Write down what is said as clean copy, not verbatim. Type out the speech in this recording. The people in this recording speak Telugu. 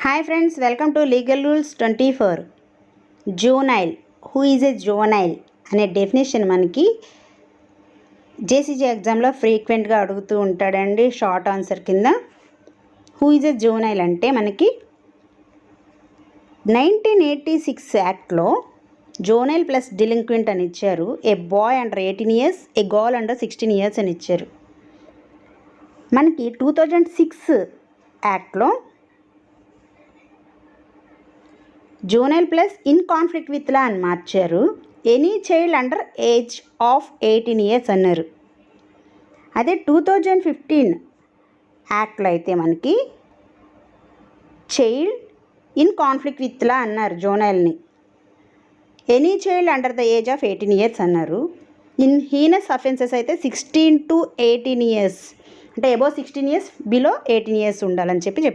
Hi friends, welcome to legal rules 24. జూనైల్, who is a జూనైల్ అనే డెఫినేషన్ మనకి జేసీజీ ఎగ్జామ్లో ఫ్రీక్వెంట్గా అడుగుతూ ఉంటాడండి. షార్ట్ ఆన్సర్ కింద హూ ఈజ్ ఎ జూనైల్ అంటే మనకి 1986 యాక్ట్లో జూనైల్ ప్లస్ డిలింక్వెంట్ అని ఇచ్చారు. ఏ బాయ్ అండర్ 18 years, ఏ గర్ల్ అండర్ 16 years అని ఇచ్చారు. మనకి 2006 యాక్ట్లో జూనైల్ ప్లస్ ఇన్ కాన్ఫ్లిక్ట్ విత్ లా అని మార్చారు. Any child under age of 18 years అన్నారు. అదే 2015 యాక్ట్లో అయితే మనకి child in conflict with law అన్నారు జూనైల్ని. Any child under the age of 18 years అన్నారు. ఇన్ హీనస్ అఫెన్సెస్ అయితే 16 to 18 years, అంటే అబోవ్ 16 years, బిలో 18 years ఉండాలని చెప్పారు.